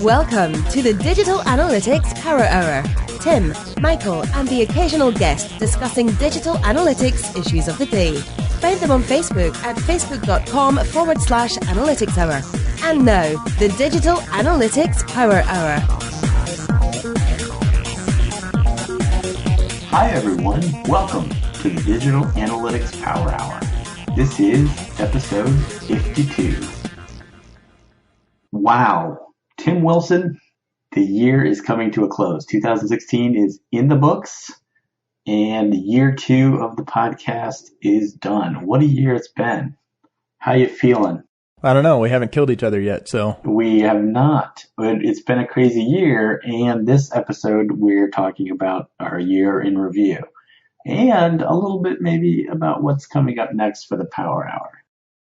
Welcome to the Digital Analytics Power Hour. Tim, Michael, and the occasional guest discussing digital analytics issues of the day. Find them on Facebook at facebook.com/analytics hour. And now, the Digital Analytics Power Hour. Hi everyone, welcome to the Digital Analytics Power Hour. This is episode 52. Wow, Tim Wilson, the year is coming to a close. 2016 is in the books, and year 2 of the podcast is done. What a year it's been. How you feeling? I don't know. We haven't killed each other yet, so. We have not, but it's been a crazy year, and this episode we're talking about our year in review, and a little bit maybe about what's coming up next for the Power Hour.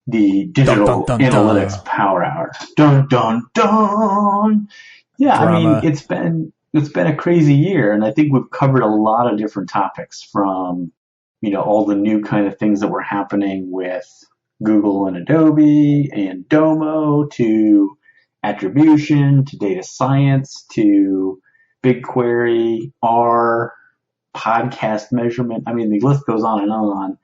The Digital Analytics Power Hour. Dun, dun, dun! Yeah, Drama. I mean, it's been a crazy year, and I think we've covered a lot of different topics from, all the new kind of things that were happening with Google and Adobe and Domo, to attribution, to data science, to BigQuery, R, podcast measurement. I mean, the list goes on and on.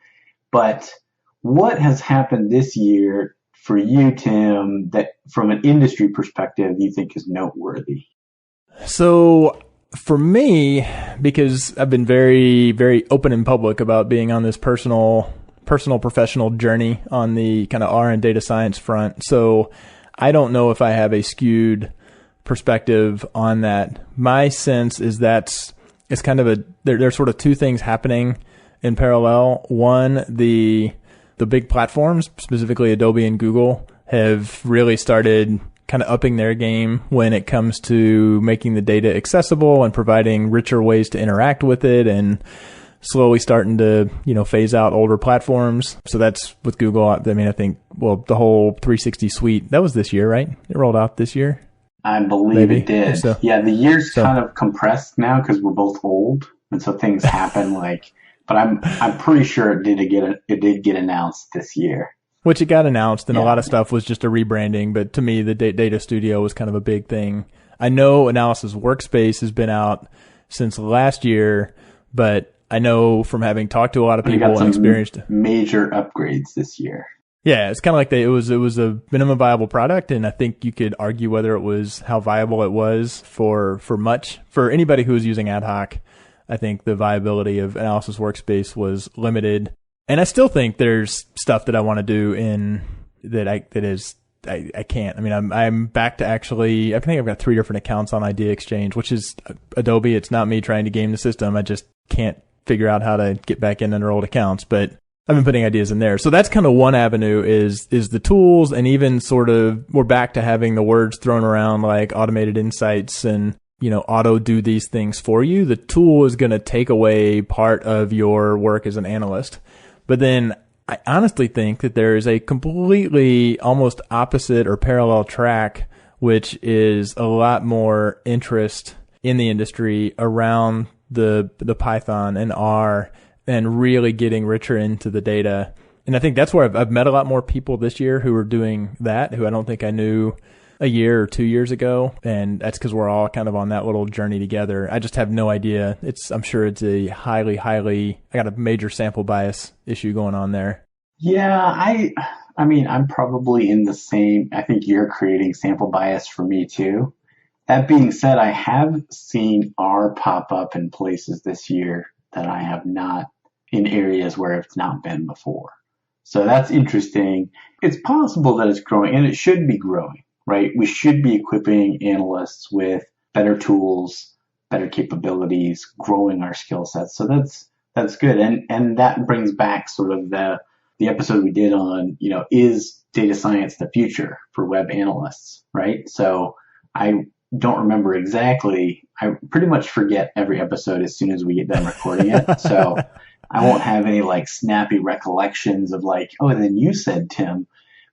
But what has happened this year for you, Tim, that from an industry perspective you think is noteworthy? So for me, because I've been very, very open and public about being on this personal professional journey on the kind of R and data science front. So I don't know if I have a skewed perspective on that. My sense is it's kind of there's sort of two things happening in parallel. One, the big platforms, specifically Adobe and Google, have really started kind of upping their game when it comes to making the data accessible and providing richer ways to interact with it, and slowly starting to, phase out older platforms. So that's with Google. I mean, I think, the whole 360 suite, that was this year, right? It rolled out this year. I believe it did. So, yeah, the year's kind of compressed now because we're both old, and so things happen but I'm pretty sure it did get announced this year. Which it got announced, and a lot of stuff was just a rebranding, but to me, the Data Studio was kind of a big thing. I know Analysis Workspace has been out since last year, but I know from having talked to a lot of people and experienced major upgrades this year. Yeah, it's kind of like it was a minimum viable product, and I think you could argue whether it was how viable it was for anybody who was using ad hoc. I think the viability of Analysis Workspace was limited, and I still think there's stuff that I want to do I can't. I mean, I'm back to actually. I think I've got 3 different accounts on Idea Exchange, which is Adobe. It's not me trying to game the system. I just can't figure out how to get back in under old accounts, but I've been putting ideas in there. So that's kind of one avenue is the tools, and even sort of we're back to having the words thrown around like automated insights and, auto do these things for you. The tool is going to take away part of your work as an analyst. But then I honestly think that there is a completely almost opposite or parallel track, which is a lot more interest in the industry around the Python and R and really getting richer into the data. And I think that's where I've met a lot more people this year who are doing that, who I don't think I knew a year or 2 years ago. And that's because we're all kind of on that little journey together. I just have no idea. I'm sure it's a highly, I got a major sample bias issue going on there. Yeah, I mean, I'm probably in the same, I think you're creating sample bias for me too. That being said, I have seen R pop up in places this year that I have not, in areas where it's not been before. So that's interesting. It's possible that it's growing, and it should be growing, right? We should be equipping analysts with better tools, better capabilities, growing our skill sets. So that's good. And that brings back sort of the episode we did on, is data science the future for web analysts, right? So I don't remember exactly. I pretty much forget every episode as soon as we get done recording it. So I won't have any snappy recollections of and then you said, Tim.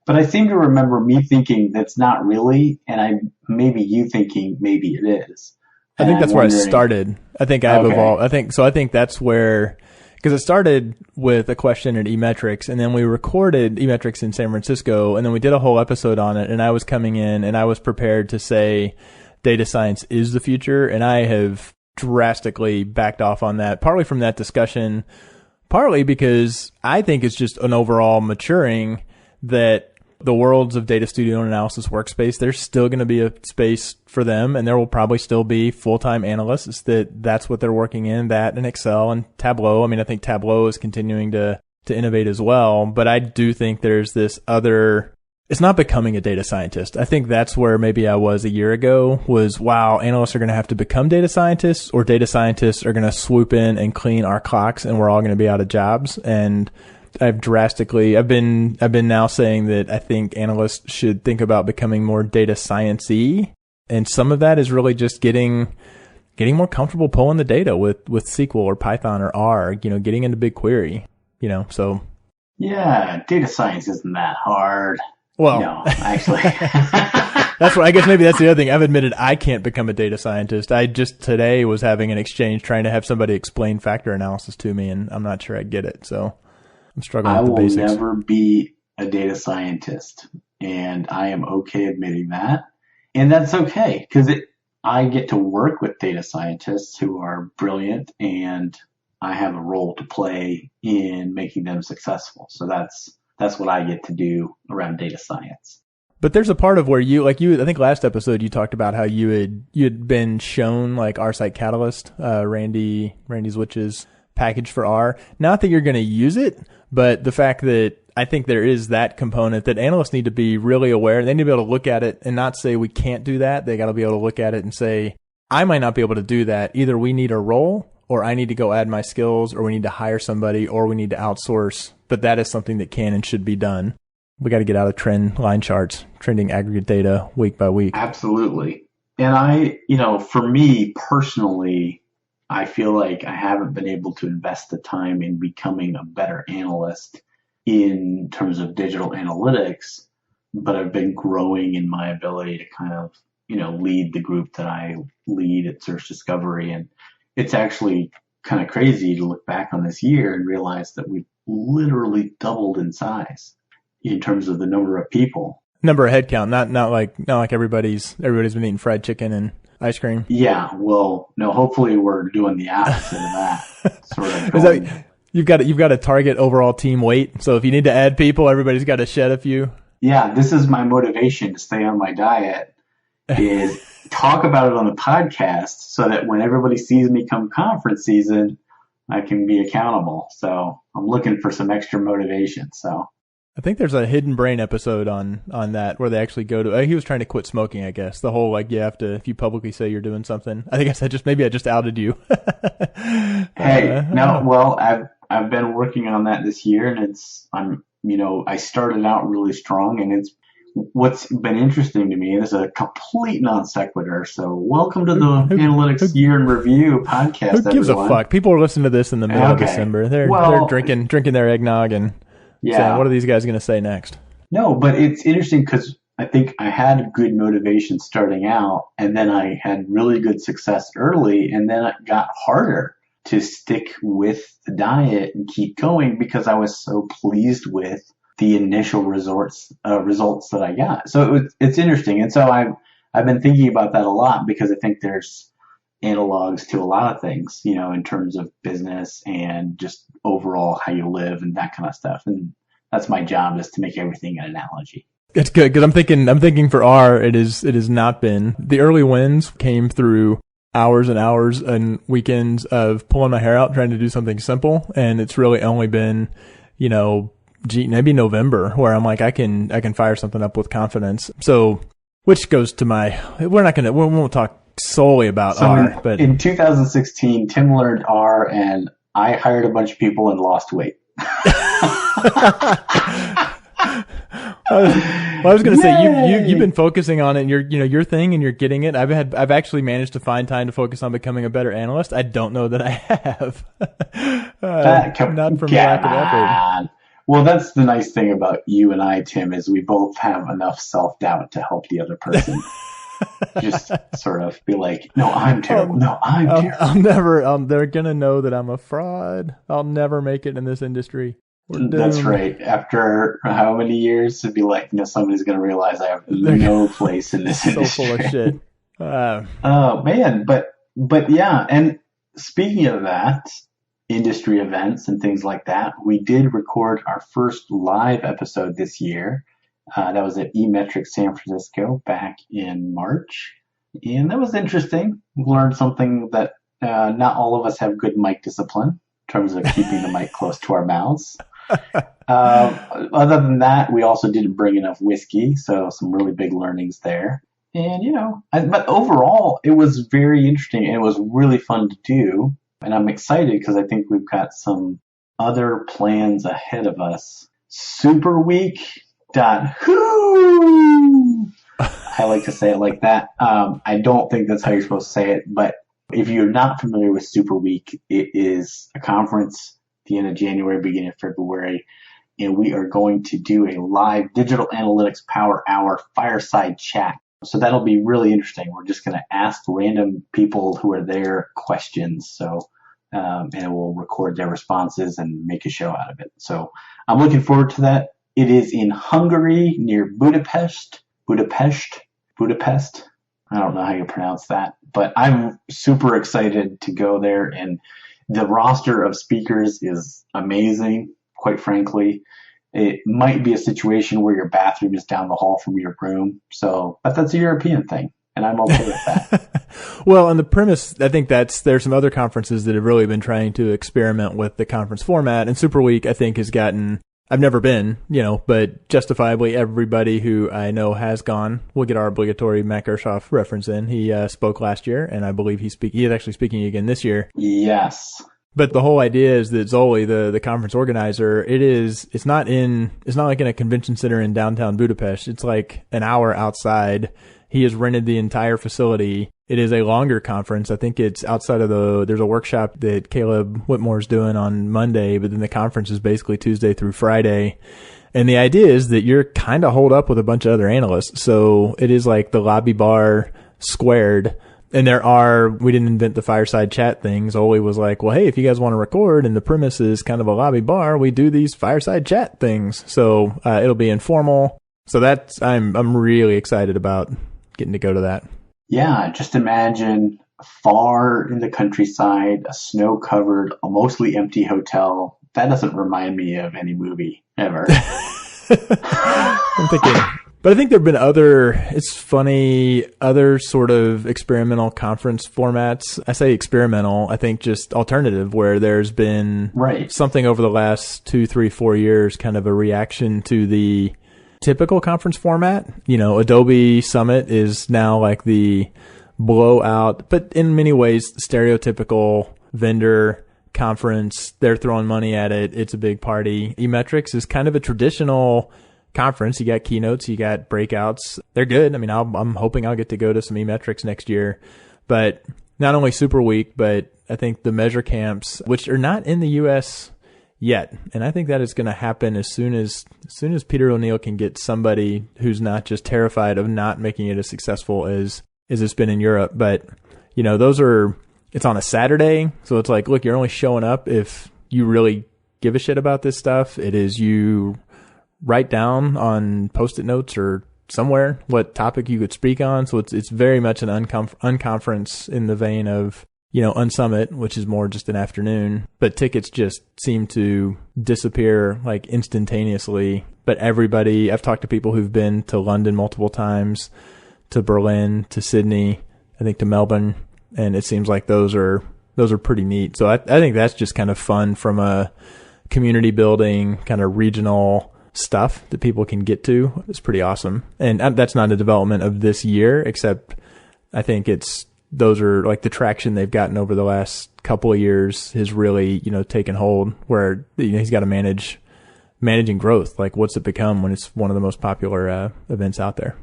But I seem to remember me thinking that's not really, and maybe you thinking maybe it is. I think that's where I started. I think I've evolved. I think that's where, because it started with a question at eMetrics, and then we recorded eMetrics in San Francisco, and then we did a whole episode on it, and I was coming in and I was prepared to say data science is the future. And I have drastically backed off on that, partly from that discussion, partly because I think it's just an overall maturing that the worlds of data studio and analysis workspace, there's still going to be a space for them, and there will probably still be full-time analysts that's what they're working in, that and Excel and Tableau. I mean, I think Tableau is continuing to innovate as well, but I do think there's this other, it's not becoming a data scientist. I think that's where maybe I was a year ago, was, wow, analysts are going to have to become data scientists, or data scientists are going to swoop in and clean our clocks and we're all going to be out of jobs. And I've been now saying that I think analysts should think about becoming more data science-y. And some of that is really just getting more comfortable pulling the data with SQL or Python or R, getting into BigQuery, so. Yeah, data science isn't that hard. Well, no, actually. That's what, I guess maybe that's the other thing. I've admitted I can't become a data scientist. I just today was having an exchange trying to have somebody explain factor analysis to me, and I'm not sure I get it. So I'm struggling with the basics. I will never be a data scientist, and I am okay admitting that. And that's okay, because I get to work with data scientists who are brilliant, and I have a role to play in making them successful. So that's what I get to do around data science. But there's a part of where I think last episode you talked about how you had been shown like RSite Catalyst, Randy Zwitch's package for R. Not that you're going to use it, but the fact that I think there is that component that analysts need to be really aware. They need to be able to look at it and not say we can't do that. They got to be able to look at it and say, I might not be able to do that. Either we need a role, or I need to go add my skills, or we need to hire somebody, or we need to outsource. But that is something that can and should be done. We got to get out of trend line charts, trending aggregate data week by week. Absolutely. And for me personally, I feel like I haven't been able to invest the time in becoming a better analyst in terms of digital analytics, but I've been growing in my ability to kind of, lead the group that I lead at Search Discovery. And it's actually kind of crazy to look back on this year and realize that we've literally doubled in size in terms of the number of people. Number of headcount, not like everybody's been eating fried chicken and ice cream. Yeah, well, no, hopefully we're doing the opposite of that. Sort of. You've got a target overall team weight. So if you need to add people, everybody's got to shed a few. Yeah, this is my motivation to stay on my diet, is talk about it on the podcast so that when everybody sees me come conference season, I can be accountable. So I'm looking for some extra motivation. So I think there's a Hidden Brain episode on that where they actually go to, he was trying to quit smoking, I guess. The whole, you have to, if you publicly say you're doing something. I think I just outed you. Hey, no, well, I've been working on that this year, and I started out really strong, and it's what's been interesting to me, and it's a complete non sequitur. So welcome to the Analytics Year in Review podcast. Who gives everyone. A fuck? People are listening to this in the middle of December. They're drinking their eggnog and saying, what are these guys going to say next? No, but it's interesting because I think I had good motivation starting out, and then I had really good success early, and then it got harder to stick with the diet and keep going because I was so pleased with the initial results that I got. So it's interesting. And so I've been thinking about that a lot because I think there's analogs to a lot of things, in terms of business and just overall how you live and that kind of stuff. And that's my job, is to make everything an analogy. It's good because I'm thinking for R, it has not been. The early wins came through hours and hours and weekends of pulling my hair out trying to do something simple, and it's really only been, maybe November where I'm like I can fire something up with confidence. So, which goes to we won't talk solely about R, but in 2016, Tim learned R, and I hired a bunch of people and lost weight. I was going to say you've been focusing on it, and your thing, and you're getting it. I've actually managed to find time to focus on becoming a better analyst. I don't know that I have. Not from lack of effort. Well, that's the nice thing about you and I, Tim, is we both have enough self-doubt to help the other person. Just sort of be like, no, I'm terrible. No, I'm terrible. They're going to know that I'm a fraud. I'll never make it in this industry. That's right. After how many years to be like, somebody's going to realize I have no place in this industry. So full of shit. Oh man, but yeah, and speaking of that, industry events and things like that, we did record our first live episode this year. That was at eMetrics San Francisco back in March, and that was interesting. Learned something that not all of us have good mic discipline in terms of keeping the mic close to our mouths. Other than that, we also didn't bring enough whiskey, so some really big learnings there. And, but overall, it was very interesting and it was really fun to do. And I'm excited because I think we've got some other plans ahead of us. Superweek.who. I like to say it like that. I don't think that's how you're supposed to say it, but if you're not familiar with Super Week, it is a conference at the end of January, beginning of February, and we are going to do a live Digital Analytics Power Hour fireside chat. So that'll be really interesting. We're just going to ask random people who are there questions. So, and we'll record their responses and make a show out of it. So I'm looking forward to that. It is in Hungary near Budapest. Budapest. I don't know how you pronounce that, but I'm super excited to go there. And the roster of speakers is amazing, quite frankly. It might be a situation where your bathroom is down the hall from your room. But that's a European thing, and I'm okay with that. Well, on the premise, I think there's some other conferences that have really been trying to experiment with the conference format, and Super Week, I think, has gotten, I've never been, but justifiably everybody who I know has gone. We'll get our obligatory Matt Gershoff reference in. He spoke last year, and I believe he is actually speaking again this year. Yes. But the whole idea is that Zoli, the conference organizer, it's not like in a convention center in downtown Budapest. It's like an hour outside. He has rented the entire facility. It is a longer conference. I think it's outside of there's a workshop that Caleb Whitmore's doing on Monday, but then the conference is basically Tuesday through Friday. And the idea is that you're kind of holed up with a bunch of other analysts. So it is like the lobby bar squared. And we didn't invent the fireside chat things. Oli was like, well, hey, if you guys want to record and the premise is kind of a lobby bar, we do these fireside chat things. So, it'll be informal. So I'm really excited about getting to go to that. Yeah. Just imagine far in the countryside, a snow covered, mostly empty hotel. That doesn't remind me of any movie ever. I'm thinking, but I think there've been other sort of experimental conference formats. I say experimental, I think just alternative, where there's been something over the last 2, 3, 4 years, kind of a reaction to the typical conference format. Adobe Summit is now like the blowout, but in many ways, stereotypical vendor conference. They're throwing money at it. It's a big party. eMetrics is kind of a traditional conference. You got keynotes, you got breakouts. They're good. I mean, I'm hoping I'll get to go to some eMetrics next year. But not only Super Week, but I think the Measure Camps, which are not in the U.S. yet, and I think that is going to happen as soon as Peter O'Neill can get somebody who's not just terrified of not making it as successful as it's been in Europe. But it's on a Saturday, so it's like, look, you're only showing up if you really give a shit about this stuff. It is you write down on Post-it notes or somewhere what topic you could speak on. So it's very much an unconference in the vein of, Unsummit, which is more just an afternoon. But tickets just seem to disappear like instantaneously. But I've talked to people who've been to London multiple times, to Berlin, to Sydney, I think to Melbourne, and it seems like those are pretty neat. So I think that's just kind of fun from a community building, kind of regional stuff that people can get to. It's pretty awesome. And that's not a development of this year, except I think those are like the traction they've gotten over the last couple of years has really, taken hold, where he's got to managing growth. Like, what's it become when it's one of the most popular events out there?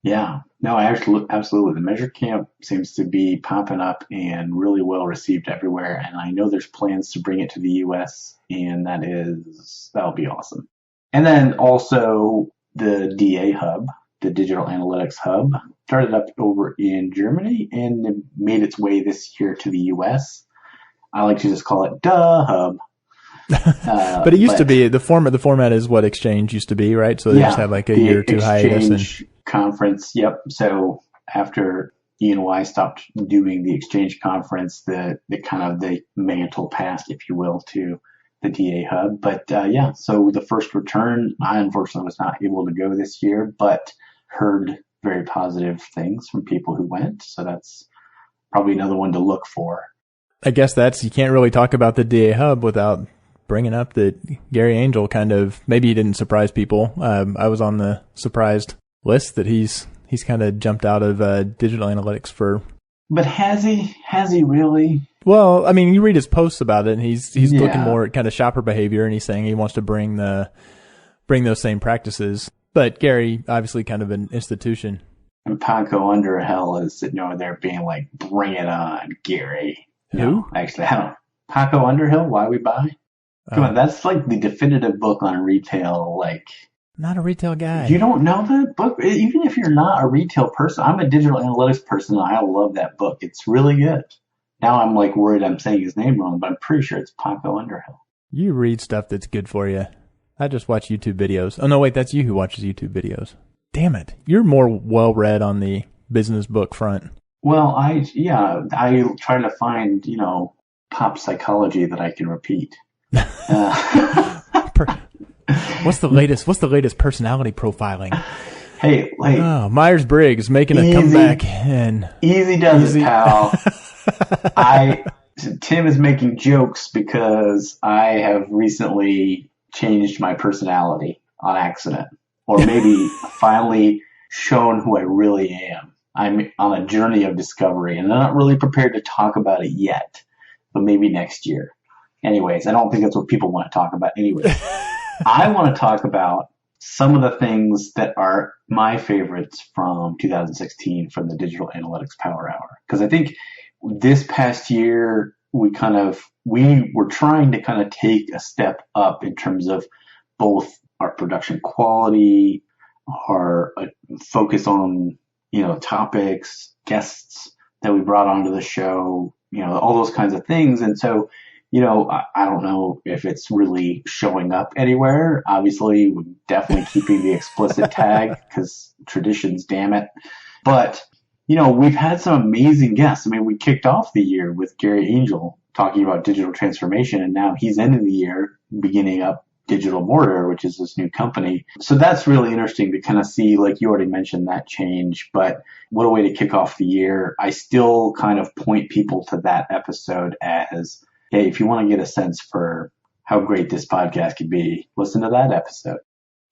Yeah, no, absolutely. The Measure Camp seems to be popping up and really well received everywhere. And I know there's plans to bring it to the US, and that'll be awesome. And then also the DA Hub, the Digital Analytics Hub, started up over in Germany and made its way this year to the US. I like to just call it DA Hub. But it used to be the format is what Exchange used to be, right? So they just have like a year or two hiatus. Conference. Yep. So after E&Y stopped doing the Exchange conference, the kind of the mantle passed, if you will, to the DA Hub. But yeah, so the first return, I unfortunately was not able to go this year, but heard very positive things from people who went. So that's probably another one to look for. I guess you can't really talk about the DA Hub without bringing up that Gary Angel kind of, maybe he didn't surprise people. I was on the surprised list that he's kind of jumped out of digital analytics for. But has he really? Well, I mean, you read his posts about it, and he's looking more at kind of shopper behavior, and he's saying he wants to bring those same practices. But Gary, obviously, kind of an institution. And Paco Underhill is sitting over there being like, "Bring it on, Gary." Who? No, actually, I don't. Paco Underhill, Why We Buy. Come on, that's like the definitive book on retail. Like, not a retail guy. You don't know that book? Even if you're not a retail person, I'm a digital analytics person, and I love that book. It's really good. Now I'm like worried I'm saying his name wrong, but I'm pretty sure it's Paco Underhill. You read stuff that's good for you. I just watch YouTube videos. Oh, no, wait, that's you who watches YouTube videos. Damn it. You're more well-read on the business book front. Well, I try to find, pop psychology that I can repeat. What's the latest personality profiling? Hey, Myers-Briggs making a comeback, and easy does it, pal. Tim is making jokes because I have recently changed my personality on accident, or maybe finally shown who I really am. I'm on a journey of discovery, and I'm not really prepared to talk about it yet, but maybe next year. Anyways, I don't think that's what people want to talk about anyway. I want to talk about some of the things that are my favorites from 2016 from the Digital Analytics Power Hour. Because I think this past year, we were trying to kind of take a step up in terms of both our production quality, our focus on, topics, guests that we brought onto the show, all those kinds of things. And so, I don't know if it's really showing up anywhere. Obviously, we're definitely keeping the explicit tag because traditions, damn it. But, we've had some amazing guests. I mean, we kicked off the year with Gary Angel talking about digital transformation, and now he's ending the year beginning up Digital Mortar, which is this new company. So that's really interesting to kind of see, like you already mentioned, that change. But what a way to kick off the year. I still kind of point people to that episode as, hey, if you want to get a sense for how great this podcast could be, listen to that episode.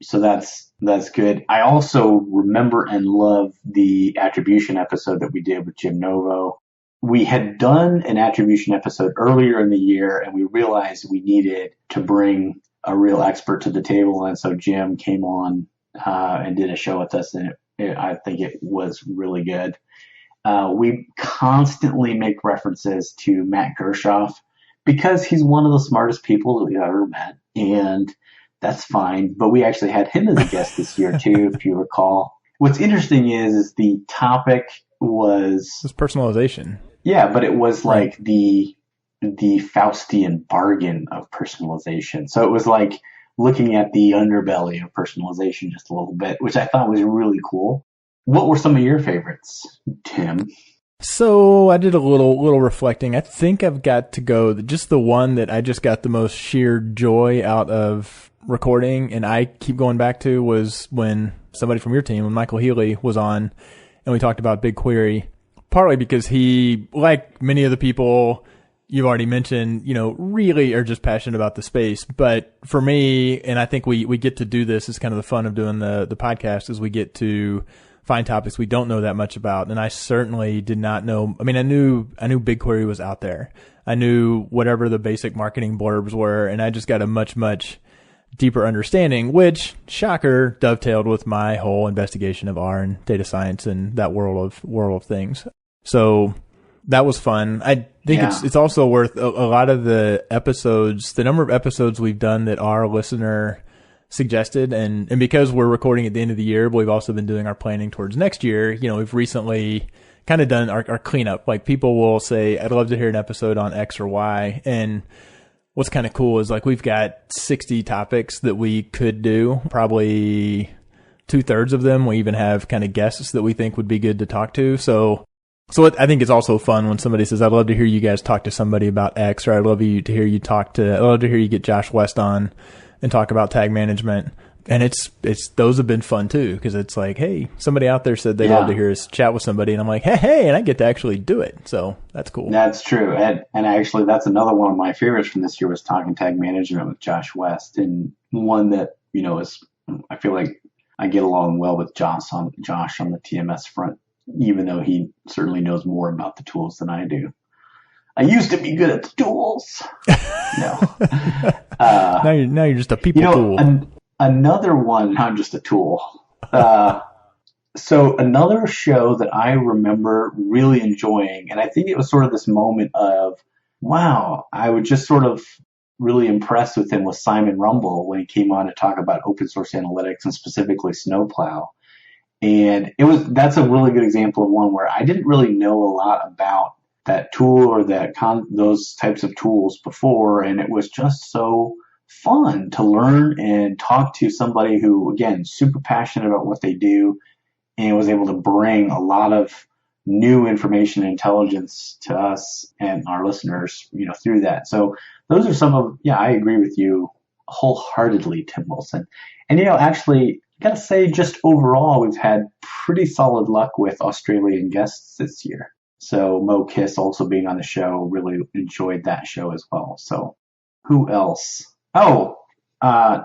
So that's good. I also remember and love the attribution episode that we did with Jim Novo. We had done an attribution episode earlier in the year, and we realized we needed to bring a real expert to the table. And so Jim came on and did a show with us, and I think it was really good. We constantly make references to Matt Gershoff because he's one of the smartest people that we've ever met, and that's fine. But we actually had him as a guest this year too, if you recall. What's interesting is the topic was personalization. Yeah, but it was like the Faustian bargain of personalization. So it was like looking at the underbelly of personalization just a little bit, which I thought was really cool. What were some of your favorites, Tim? So I did a little reflecting. I think I've got to go just the one that I just got the most sheer joy out of recording, and I keep going back to, was when somebody from your team, when Michael Healy was on, and we talked about BigQuery, partly because he, like many of the people you've already mentioned, really are just passionate about the space. But for me, and I think we get to do this, is kind of the fun of doing the podcast, is we get to find topics we don't know that much about. And I certainly did not know. I mean, I knew BigQuery was out there. I knew whatever the basic marketing blurbs were, and I just got a much, much deeper understanding, which, shocker, dovetailed with my whole investigation of R and data science and that world of things. So that was fun. I think it's also worth a lot of the episodes, the number of episodes we've done that our listener suggested, and because we're recording at the end of the year, but we've also been doing our planning towards next year. We've recently kind of done our cleanup. Like, people will say, I'd love to hear an episode on X or Y. And what's kind of cool is, like, we've got 60 topics that we could do. Probably 2/3 of them we even have kind of guests that we think would be good to talk to. So So I think it's also fun when somebody says, I'd love to hear you guys talk to somebody about X, or I'd love to hear you get Josh West on and talk about tag management. And it's those have been fun too, because it's like, hey, somebody out there said they'd love to hear us chat with somebody, and I'm like, hey, and I get to actually do it. So that's cool. That's true. And actually, that's another one of my favorites from this year was talking tag management with Josh West, and one that, I feel like I get along well with Josh on the TMS front, even though he certainly knows more about the tools than I do. I used to be good at the tools. No. Now you're just a people tool. Another one, I'm just a tool. So another show that I remember really enjoying, and I think it was sort of this moment of, wow, I was just sort of really impressed with him, was Simon Rumble when he came on to talk about open source analytics and specifically Snowplow. And that's a really good example of one where I didn't really know a lot about that tool or those types of tools before, and it was just so fun to learn and talk to somebody who, again, super passionate about what they do and was able to bring a lot of new information and intelligence to us and our listeners, through that. So those are some of, I agree with you wholeheartedly, Tim Wilson. And, actually, I gotta say, just overall, we've had pretty solid luck with Australian guests this year. So Mo Kiss also being on the show, really enjoyed that show as well. So who else? Oh,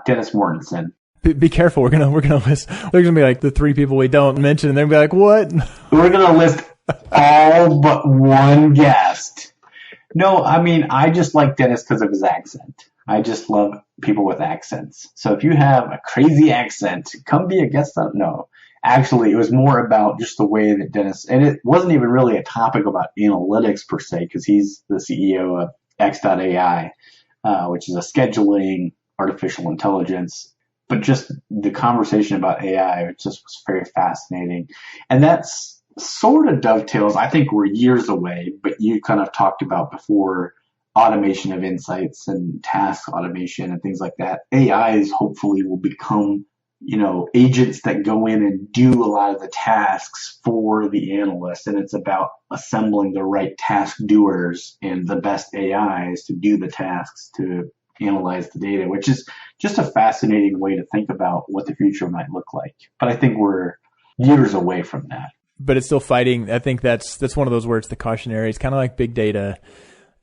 Dennis Mortensen. Be careful. We're gonna list. There's gonna be like the three people we don't mention, and they're gonna be like, "What?" We're gonna list all but one guest. No, I mean, I just like Dennis because of his accent. I just love people with accents. So if you have a crazy accent, come be a guest on. No, actually, it was more about just the way that Dennis, and it wasn't even really a topic about analytics per se, because he's the CEO of X.AI. Which is a scheduling artificial intelligence, but just the conversation about AI, it just was very fascinating. And that's sort of dovetails, I think we're years away, but you kind of talked about before automation of insights and task automation and things like that. AIs hopefully will become, agents that go in and do a lot of the tasks for the analyst. And it's about assembling the right task doers and the best AIs to do the tasks to analyze the data, which is just a fascinating way to think about what the future might look like. But I think we're years away from that. But it's still fighting. I think that's one of those words, the cautionary. It's kind of like big data.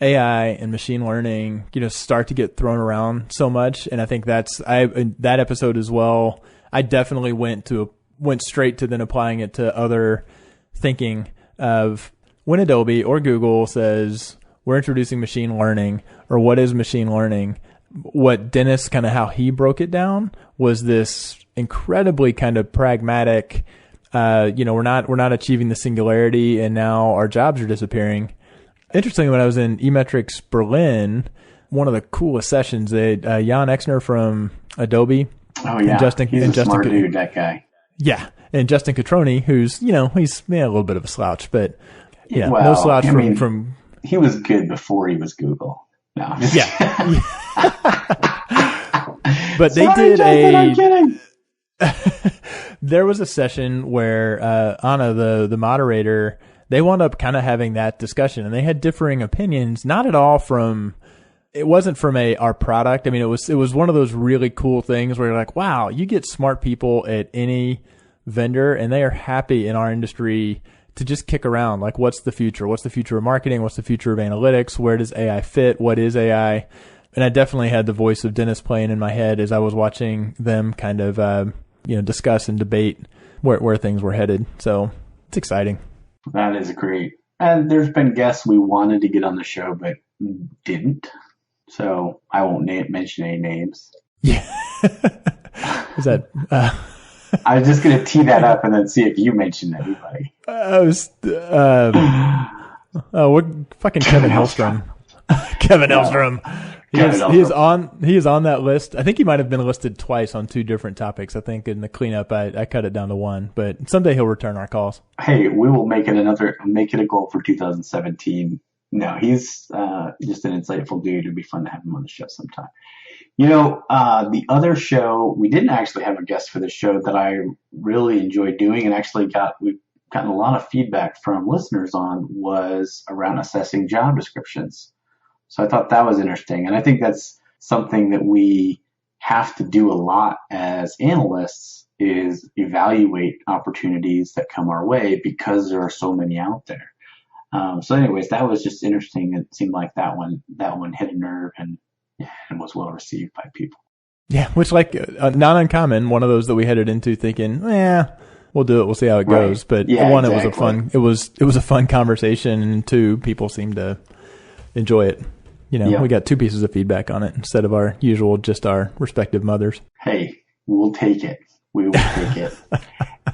AI and machine learning, start to get thrown around so much. And I think that episode as well, I definitely went straight to then applying it to other thinking of when Adobe or Google says, we're introducing machine learning, or what is machine learning? What Dennis, kind of how he broke it down, was this incredibly kind of pragmatic, we're not achieving the singularity, and now our jobs are disappearing. Interestingly, when I was in eMetrics Berlin, one of the coolest sessions, Jan Exner from Adobe. Oh yeah, he's a smart dude, that guy. Yeah, and Justin Catroni, who's he's a little bit of a slouch, but no slouch from. He was good before he was Google. No, yeah. But they Sorry, did Justin, I'm kidding. There was a session where Anna, the moderator, they wound up kind of having that discussion, and they had differing opinions. Not at all it wasn't from our product. I mean, it was one of those really cool things where you're like, wow, you get smart people at any vendor, and they are happy in our industry to just kick around. Like, what's the future? What's the future of marketing? What's the future of analytics? Where does AI fit? What is AI? And I definitely had the voice of Dennis playing in my head as I was watching them kind of, discuss and debate where things were headed. So it's exciting. That is great. And there's been guests we wanted to get on the show, but didn't. So I won't mention any names. Yeah. Is that... I was just going to tee that up and then see if you mentioned anybody. What fucking Kevin Hellstrom. Kevin Hellstrom. He is on that list. I think he might have been listed twice on two different topics. I think in the cleanup, I cut it down to one, but someday he'll return our calls. Hey, we will make it a goal for 2017. No, he's just an insightful dude. It'd be fun to have him on the show sometime. The other show, we didn't actually have a guest for this show that I really enjoyed doing, and actually gotten a lot of feedback from listeners on was around assessing job descriptions. So I thought that was interesting. And I think that's something that we have to do a lot as analysts is evaluate opportunities that come our way because there are so many out there. So anyways, that was just interesting. It seemed like that one hit a nerve and was well received by people. Yeah, which not uncommon. One of those that we headed into thinking, we'll do it. We'll see how it goes. But one, exactly. It was a fun conversation, and two, people seemed to enjoy it. We got 2 pieces of feedback on it instead of our usual, just our respective mothers. Hey, we'll take it. We will take it.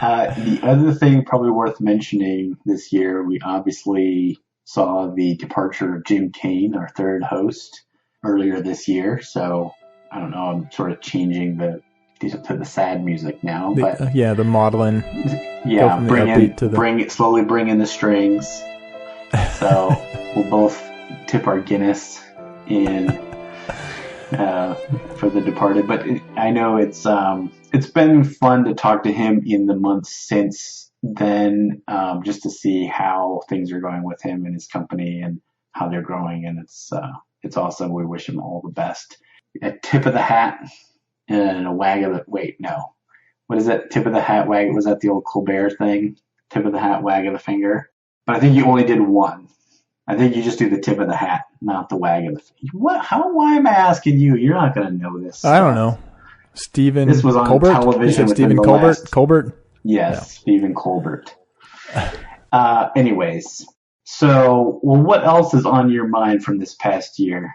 The other thing probably worth mentioning this year, we obviously saw the departure of Jim Kane, our third host, earlier this year. So I don't know, I'm sort of changing to the sad music now. The maudlin. Yeah, slowly bring in the strings. So we'll both tip our Guinness in for the departed. But I know it's been fun to talk to him in the months since then, just to see how things are going with him and his company and how they're growing. And it's awesome. We wish him all the best. A tip of the hat and a wag of the, wait, no. What is that? Tip of the hat, wag. Was that the old Colbert thing? Tip of the hat, wag of the finger. But I think you only did one. I think you just do the tip of the hat, not the wag of the finger. What? Why am I asking you? You're not going to know this. I don't know. Stephen This was on Colbert? television. You said Stephen Colbert? Colbert? Yes, No. Stephen Colbert. Anyways, so, what else is on your mind from this past year?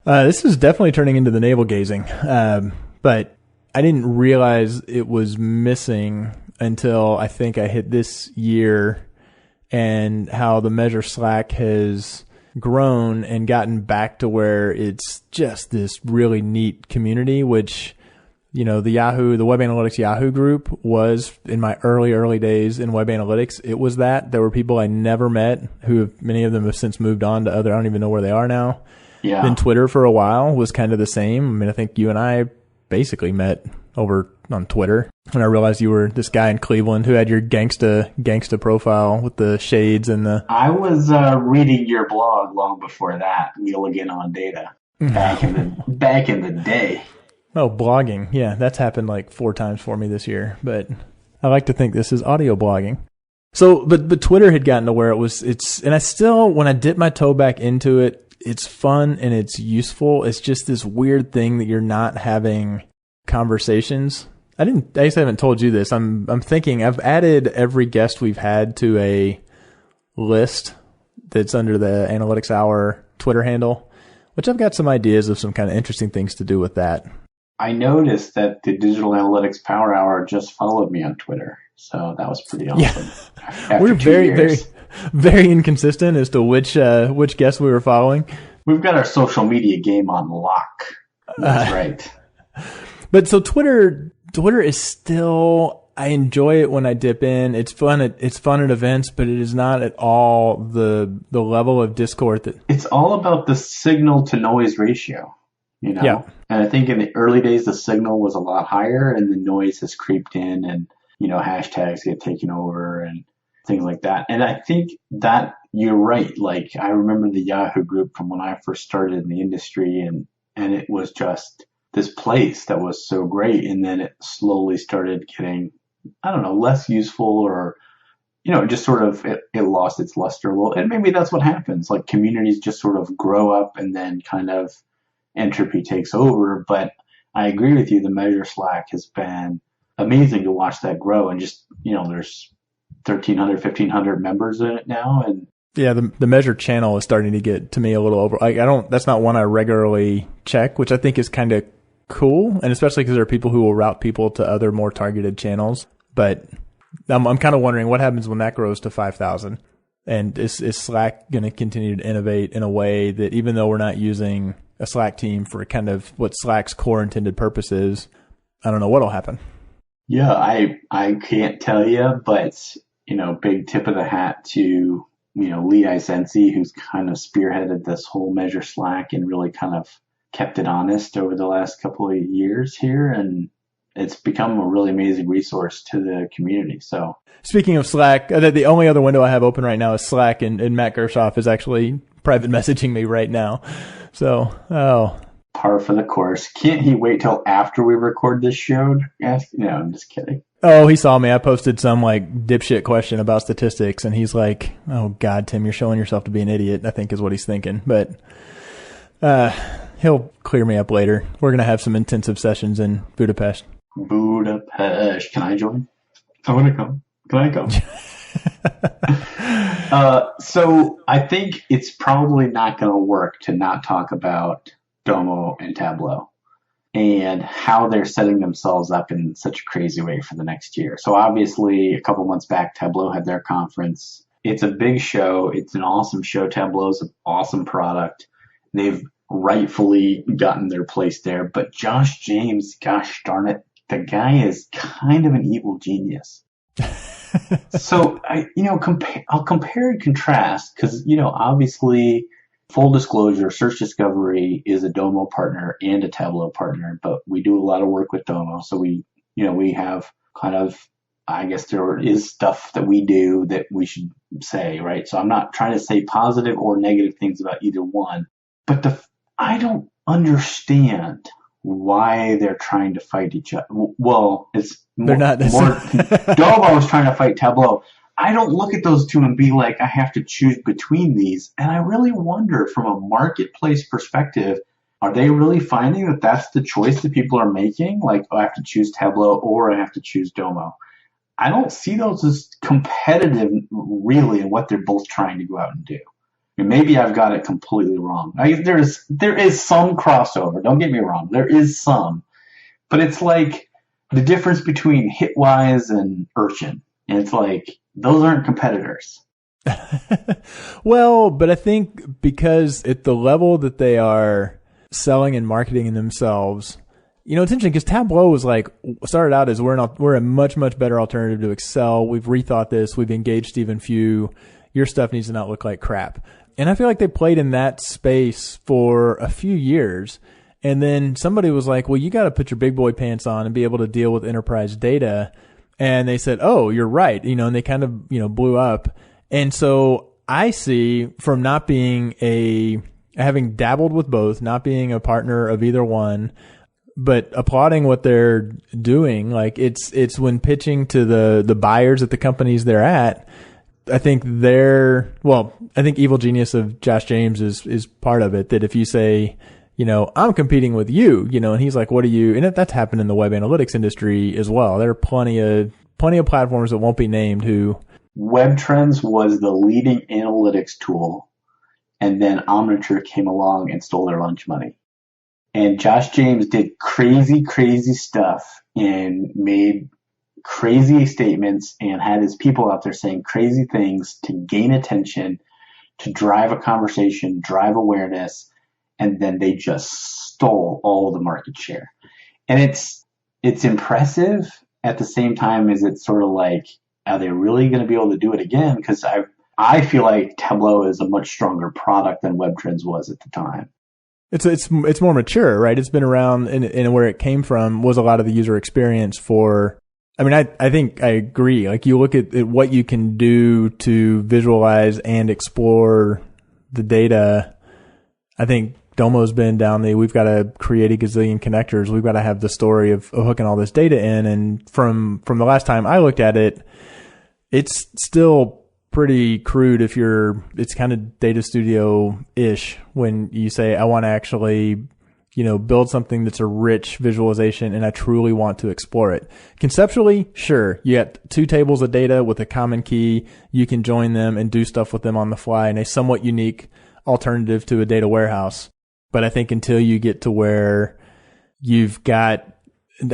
This is definitely turning into the navel gazing, but I didn't realize it was missing until I think I hit this year, and how the Measure Slack has grown and gotten back to where it's just this really neat community, which, the Web Analytics Yahoo group was in my early days in Web Analytics. It was that. There were people I never met many of them have since moved on to I don't even know where they are now. Yeah. Then Twitter for a while was kind of the same. I mean, I think you and I basically met over on Twitter when I realized you were this guy in Cleveland who had your gangsta profile with the shades and the... I was reading your blog long before that, Mulligan on Data, back in the day. Oh, blogging. Yeah, that's happened like 4 times for me this year, but I like to think this is audio blogging. So, but Twitter had gotten to where and I still, when I dip my toe back into it, it's fun and it's useful. It's just this weird thing that you're not having conversations. I guess I haven't told you this. I'm thinking I've added every guest we've had to a list that's under the Analytics Hour Twitter handle, which I've got some ideas of some kind of interesting things to do with that. I noticed that the Digital Analytics Power Hour just followed me on Twitter. So that was pretty awesome. Yeah. We're very very inconsistent as to which guests we were following. We've got our social media game on lock. That's right. But so Twitter is still, I enjoy it when I dip in. It's fun at events, but it is not at all the level of Discord that... It's all about the signal to noise ratio, Yeah. And I think in the early days, the signal was a lot higher and the noise has creeped in and, hashtags get taken over and things like that. And I think that you're right. Like, I remember the Yahoo group from when I first started in the industry, and it was just this place that was so great. And then it slowly started getting, I don't know, less useful, or, just sort of, it lost its luster a little. And maybe that's what happens. Like, communities just sort of grow up and then kind of entropy takes over. But I agree with you. The Measure Slack has been amazing to watch that grow. And just, there's 1,300, 1,500 members in it now. And yeah, the Measure channel is starting to get to me a little over. That's not one I regularly check, which I think is kind of cool. And especially because there are people who will route people to other more targeted channels. But I'm kind of wondering what happens when that grows to 5,000. And is Slack going to continue to innovate in a way that, even though we're not using a Slack team for kind of what Slack's core intended purpose is, I don't know what'll happen. Yeah, I can't tell you, but, big tip of the hat to, Lee Isensi, who's kind of spearheaded this whole Measure Slack and really kind of kept it honest over the last couple of years here. And it's become a really amazing resource to the community. So speaking of Slack, the only other window I have open right now is Slack, and Matt Gershoff is actually private messaging me right now. So, par for the course. Can't he wait till after we record this show? No, I'm just kidding. Oh, he saw me. I posted some like dipshit question about statistics, and he's like, "Oh God, Tim, you're showing yourself to be an idiot," I think is what he's thinking. But he'll clear me up later. We're going to have some intensive sessions in Budapest. Budapest. Can I join? I want to come. Can I come? So I think it's probably not going to work to not talk about Domo and Tableau and how they're setting themselves up in such a crazy way for the next year. So obviously, a couple months back, Tableau had their conference. It's a big show. It's an awesome show. Tableau's an awesome product. They've rightfully gotten their place there. But Josh James, gosh darn it, the guy is kind of an evil genius. So I'll compare and contrast because, obviously, full disclosure, Search Discovery is a Domo partner and a Tableau partner, but we do a lot of work with Domo. So we have kind of, I guess there is stuff that we do that we should say, right? So I'm not trying to say positive or negative things about either one, but I don't understand why they're trying to fight each other. Well, they're not more Domo is trying to fight Tableau. I don't look at those two and be like, I have to choose between these. And I really wonder from a marketplace perspective, are they really finding that that's the choice that people are making? Like, I have to choose Tableau or I have to choose Domo. I don't see those as competitive really in what they're both trying to go out and do. And maybe I've got it completely wrong. There is some crossover. Don't get me wrong. There is some. But it's like the difference between Hitwise and Urchin. And it's like, those aren't competitors. Well, but I think because at the level that they are selling and marketing themselves, it's interesting because Tableau was like, started out as we're a much, much better alternative to Excel. We've rethought this. We've engaged Stephen Few. Your stuff needs to not look like crap. And I feel like they played in that space for a few years. And then somebody was like, well, you got to put your big boy pants on and be able to deal with enterprise data. And they said, oh, you're right. And they kind of, blew up. And so I see from not being having dabbled with both, not being a partner of either one, but applauding what they're doing. Like it's when pitching to the buyers at the companies they're at, I think evil genius of Josh James is part of it. That if you say, I'm competing with you, and he's like, what are you? And that's happened in the web analytics industry as well. There are plenty of platforms that won't be named who. WebTrends was the leading analytics tool, and then Omniture came along and stole their lunch money. And Josh James did crazy, crazy stuff and made crazy statements and had his people out there saying crazy things to gain attention, to drive a conversation, drive awareness, and then they just stole all the market share. And it's impressive at the same time as it's sort of like, are they really going to be able to do it again? Because I feel like Tableau is a much stronger product than WebTrends was at the time. It's more mature, right? It's been around, and where it came from was a lot of the user experience for. I mean, I think I agree. Like you look at what you can do to visualize and explore the data. I think Domo's been down we've got to create a gazillion connectors. We've got to have the story of hooking all this data in. And from the last time I looked at it, it's still pretty crude it's kind of Data Studio-ish when you say, I want to actually, build something that's a rich visualization and I truly want to explore it. Conceptually, sure. You got two tables of data with a common key. You can join them and do stuff with them on the fly in a somewhat unique alternative to a data warehouse. But I think until you get to where I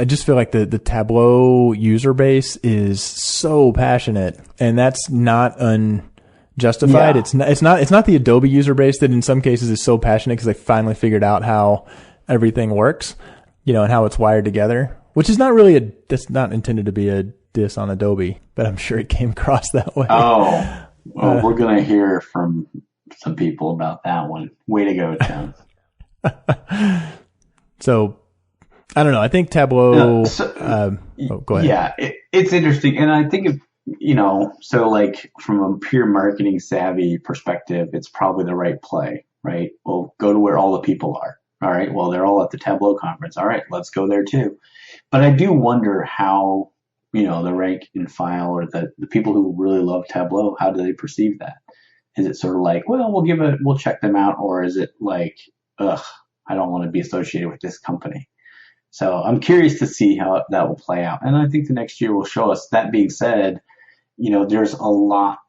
just feel like the Tableau user base is so passionate, and that's not unjustified. Yeah. It's not the Adobe user base that in some cases is so passionate because they finally figured out how everything works, and how it's wired together, which is not really that's not intended to be a diss on Adobe, but I'm sure it came across that way. Oh, well, we're going to hear from some people about that one. Way to go, Tim. So I don't know. I think Tableau. Go ahead. Yeah, it's interesting, and I think so like from a pure marketing savvy perspective, it's probably the right play, right? Well, go to where all the people are. All right. Well, they're all at the Tableau conference. All right, let's go there too. But I do wonder how the rank and file or the people who really love Tableau, how do they perceive that? Is it sort of like, well, we'll check them out, or is it like, ugh, I don't want to be associated with this company? So I'm curious to see how that will play out. And I think the next year will show us. That being said, there's a lot.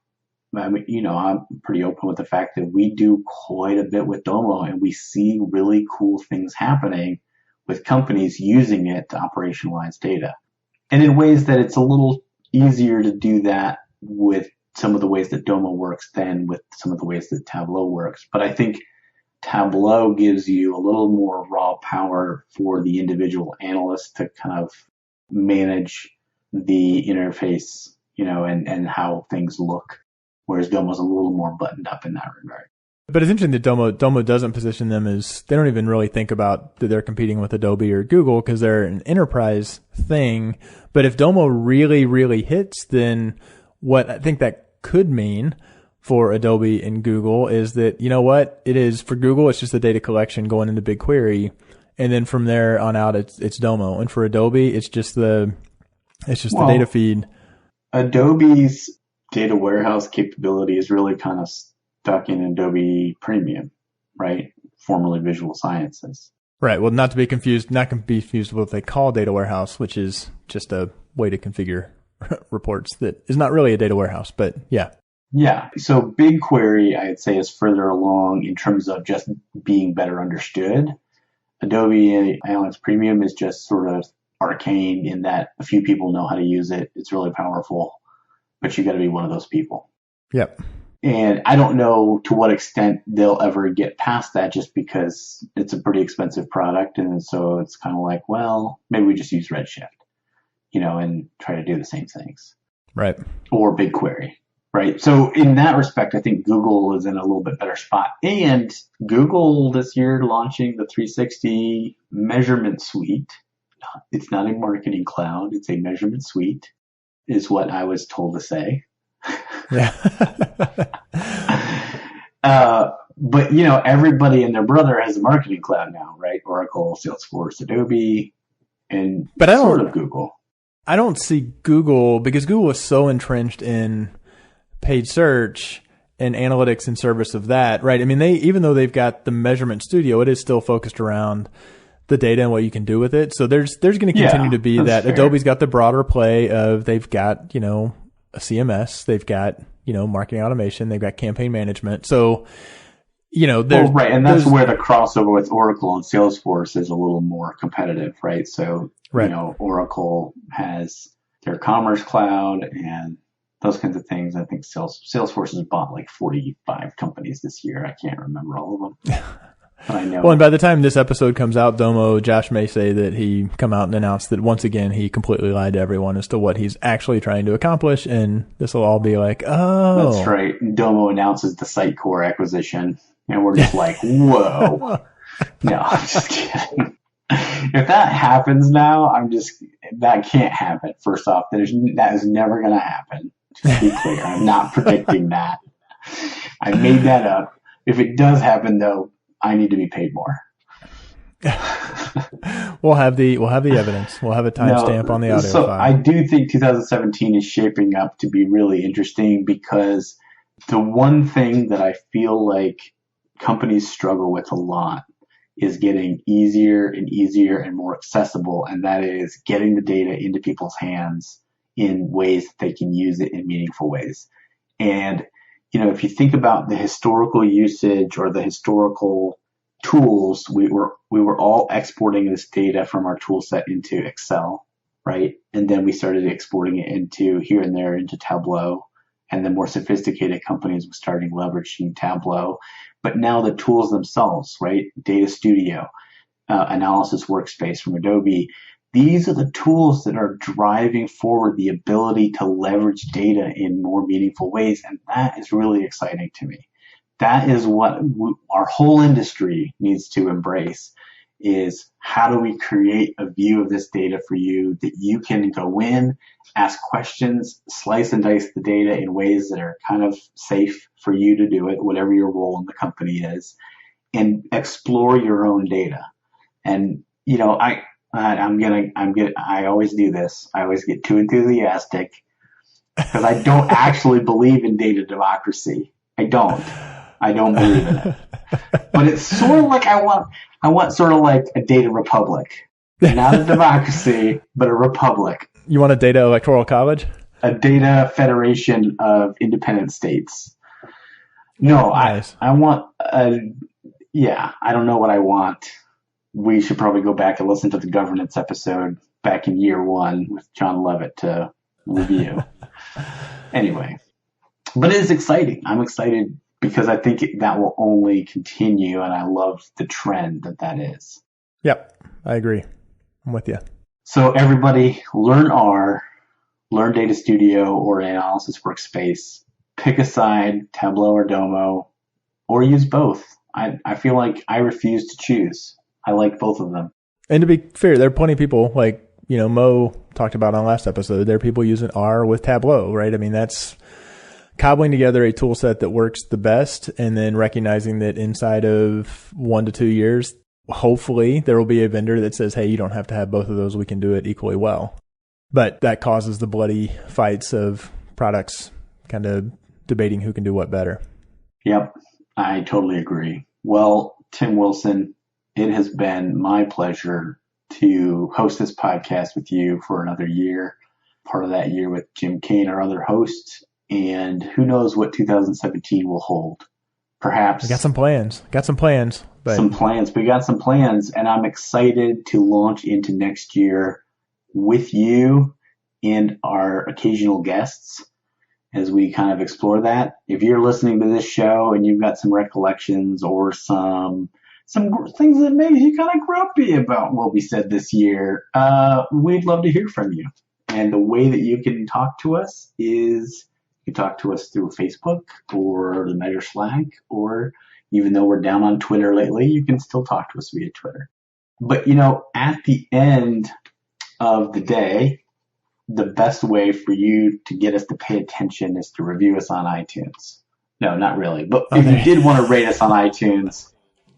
I mean, I'm pretty open with the fact that we do quite a bit with Domo, and we see really cool things happening with companies using it to operationalize data. And in ways that it's a little easier to do that with some of the ways that Domo works than with some of the ways that Tableau works. But I think Tableau gives you a little more raw power for the individual analyst to kind of manage the interface, and how things look, whereas Domo's a little more buttoned up in that regard. But it's interesting that Domo doesn't position them as, they don't even really think about that they're competing with Adobe or Google because they're an enterprise thing. But if Domo really, really hits, then what I think that could mean for Adobe and Google is that, it is for Google, it's just the data collection going into BigQuery. And then from there on out, it's Domo. And for Adobe, it's just the data feed. Adobe's data warehouse capability is really kind of stuck in Adobe Premium, right? Formerly Visual Sciences. Right. Well, not to be confused with what they call data warehouse, which is just a way to configure reports that is not really a data warehouse, but yeah. Yeah. So BigQuery, I'd say, is further along in terms of just being better understood. Adobe Analytics Premium is just sort of arcane in that a few people know how to use it. It's really powerful, but you got to be one of those people. Yep. And I don't know to what extent they'll ever get past that, just because it's a pretty expensive product. And so it's kind of like, well, maybe we just use Redshift, and try to do the same things. Right. Or BigQuery. Right. So in that respect, I think Google is in a little bit better spot. And Google this year launching the 360 measurement suite. It's not a marketing cloud. It's a measurement suite, is what I was told to say. Yeah. But everybody and their brother has a marketing cloud now, right? Oracle, Salesforce, Adobe, and sort of Google. I don't see Google, because Google is so entrenched in paid search and analytics in service of that, right? I mean, even though they've got the measurement studio, it is still focused around the data and what you can do with it. So there's going to continue to be that. Fair. Adobe's got the broader play of, they've got, a CMS, they've got, marketing automation, they've got campaign management. So, right. And that's where the crossover with Oracle and Salesforce is a little more competitive, right? So, right. Oracle has their Commerce Cloud and those kinds of things. I think Salesforce has bought like 45 companies this year. I can't remember all of them. But I know. Well, and by the time this episode comes out, Josh may say that he come out and announced that once again he completely lied to everyone as to what he's actually trying to accomplish, and this will all be like, oh. That's right. Domo announces the Sitecore acquisition, and we're just like, whoa. No, I'm just kidding. If that happens now, that can't happen. First off, that is never going to happen. Just to be clear, I'm not predicting that. I made that up. If it does happen, though, I need to be paid more. We'll have the evidence. We'll have a timestamp on the audio file. I do think 2017 is shaping up to be really interesting, because the one thing that I feel like companies struggle with a lot is getting easier and easier and more accessible, and that is getting the data into people's hands in ways that they can use it in meaningful ways. And if you think about the historical usage or the historical tools, we were all exporting this data from our tool set into Excel, right? And then we started exporting it into here and there into Tableau, and the more sophisticated companies were starting leveraging Tableau. But now the tools themselves, right? Data Studio, Analysis Workspace from Adobe, these are the tools that are driving forward the ability to leverage data in more meaningful ways. And that is really exciting to me. That is what our whole industry needs to embrace, is how do we create a view of this data for you that you can go in, ask questions, slice and dice the data in ways that are kind of safe for you to do it, whatever your role in the company is, and explore your own data. And, you know, I always do this. I always get too enthusiastic because I don't actually believe in data democracy. I don't believe in it. But it's sort of like I want sort of like a data republic. Not a democracy, but a republic. You want a data electoral college? A data federation of independent states. No, nice. I want I don't know what I want. We should probably go back and listen to the governance episode back in year 1 with John Levitt to review. Anyway, but it is exciting. I'm excited because I think that will only continue, and I love the trend that is. Yep, I agree. I'm with you. So everybody, learn R, learn Data Studio or Analysis Workspace, pick a side, Tableau or Domo, or use both. I feel like I refuse to choose. I like both of them. And to be fair, there are plenty of people, like, you know, Mo talked about on last episode, there are people using R with Tableau, right? I mean, that's cobbling together a tool set that works the best and then recognizing that inside of 1 to 2 years, hopefully there will be a vendor that says, hey, you don't have to have both of those. We can do it equally well. But that causes the bloody fights of products kind of debating who can do what better. Yep, I totally agree. Well, Tim Wilson, it has been my pleasure to host this podcast with you for another year, part of that year with Jim Kane, our other host, and who knows what 2017 will hold. Perhaps. We got some plans. We got some plans, and I'm excited to launch into next year with you and our occasional guests as we kind of explore that. If you're listening to this show and you've got some recollections or some things that made you kind of grumpy about what we said this year, we'd love to hear from you. And the way that you can talk to us is you can talk to us through Facebook or the Measure Slack, or even though we're down on Twitter lately, you can still talk to us via Twitter. But, you know, at the end of the day, the best way for you to get us to pay attention is to review us on iTunes. No, not really. But if you did want to rate us on iTunes,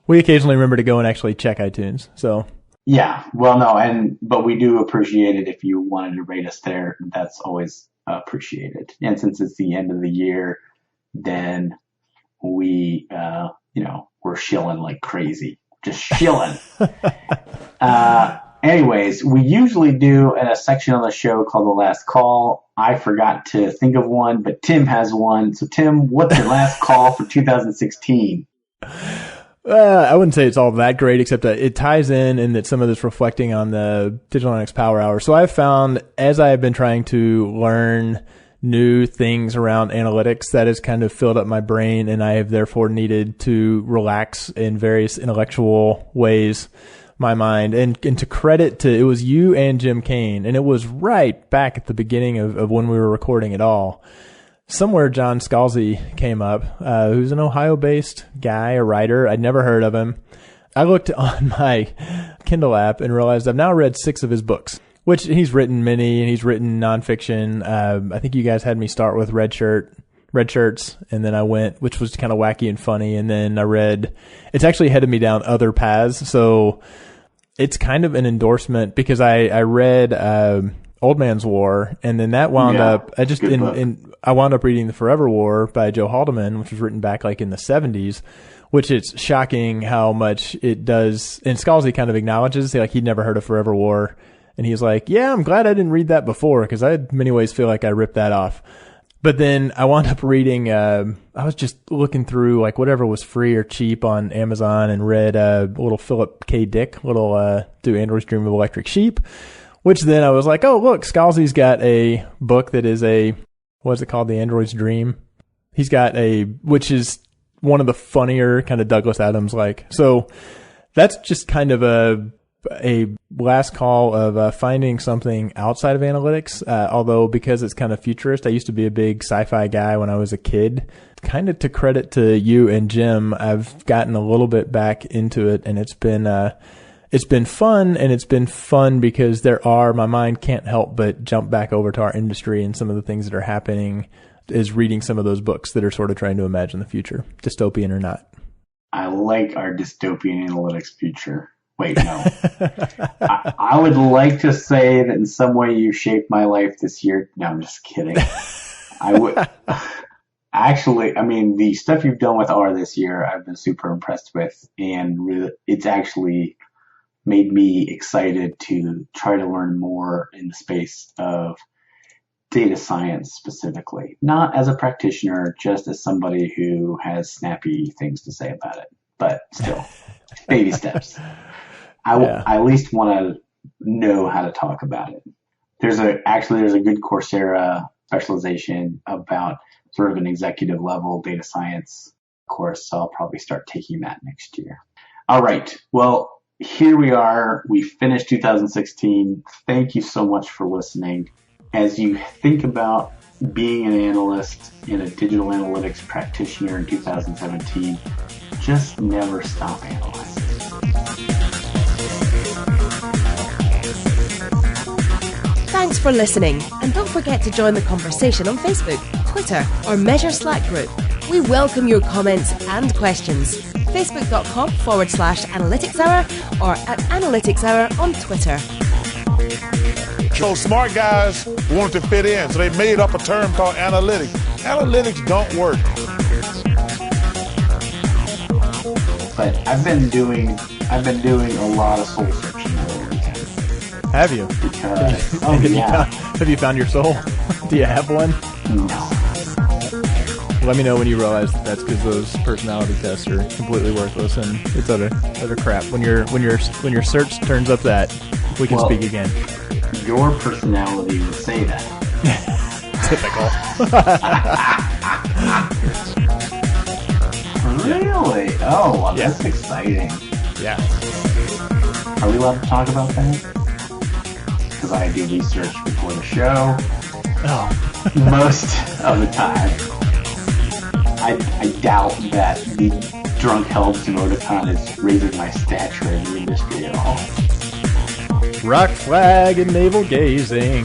we occasionally remember to go and actually check iTunes. So yeah, well, no, but we do appreciate it if you wanted to rate us there. That's always appreciated. And since it's the end of the year, then we, we're shilling like crazy, just shilling. Anyways, we usually do a section on the show called The Last Call. I forgot to think of one, but Tim has one. So Tim, what's your last call for 2016? I wouldn't say it's all that great, except that it ties in that some of this reflecting on the Digital Analytics Power Hour. So I've found, as I have been trying to learn new things around analytics, that has kind of filled up my brain, and I have therefore needed to relax in various intellectual ways my mind. And to credit to, it was you and Jim Kane, and it was right back at the beginning of when we were recording it all. Somewhere John Scalzi came up, who's an Ohio-based guy, a writer. I'd never heard of him. I looked on my Kindle app and realized I've now read 6 of his books, which he's written many, and he's written nonfiction. I think you guys had me start with Red Shirts, and then I went, which was kind of wacky and funny, and then I read, it's actually headed me down other paths, so it's kind of an endorsement, because I read Old Man's War, and then that wound up, I wound up reading The Forever War by Joe Haldeman, which was written back like in the 70s, which it's shocking how much it does. And Scalzi kind of acknowledges, like, he'd never heard of Forever War. And he's like, yeah, I'm glad I didn't read that before, because I in many ways feel like I ripped that off. But then I wound up reading, I was just looking through like whatever was free or cheap on Amazon, and read little Philip K. Dick, Do Androids Dream of Electric Sheep? Which then I was like, oh, look, Scalzi's got a book that is what's it called? The Android's Dream. He's got which is one of the funnier kind of Douglas Adams like. So that's just kind of a last call of finding something outside of analytics. Although because it's kind of futurist, I used to be a big sci-fi guy when I was a kid. Kind of to credit to you and Jim, I've gotten a little bit back into it, and it's been it's been fun, and it's been fun because my mind can't help but jump back over to our industry and some of the things that are happening is reading some of those books that are sort of trying to imagine the future, dystopian or not. I like our dystopian analytics future. Wait, no. I would like to say that in some way you shaped my life this year. No, I'm just kidding. I would actually, I mean, the stuff you've done with R this year, I've been super impressed with, and really, it's actually made me excited to try to learn more in the space of data science specifically. Not as a practitioner, just as somebody who has snappy things to say about it, but still, baby steps. I at least want to know how to talk about it. There's a good Coursera specialization about sort of an executive level data science course, so I'll probably start taking that next year. All right. Well, here we are. We finished 2016. Thank you so much for listening. As you think about being an analyst and a digital analytics practitioner in 2017, just never stop analyzing. Thanks for listening, and don't forget to join the conversation on Facebook, Twitter, or Measure Slack group. We welcome your comments and questions. Facebook.com/Analytics Hour or at Analytics Hour on Twitter. So smart guys wanted to fit in, so they made up a term called analytics. Analytics don't work. But I've been doing a lot of soul searching over the weekend. Have you? Because have you found your soul? Do you have one? No. Let me know when you realize that's because those personality tests are completely worthless and it's utter crap. When your search turns up that, we can speak again. Your personality would say that. Typical. Really? Oh, well, that's exciting. Yeah. Are we allowed to talk about that? Because I do research before the show. Oh. Most of the time. I doubt that the drunk helps emoticon is raising my stature in the industry at all. Rock flag and navel gazing.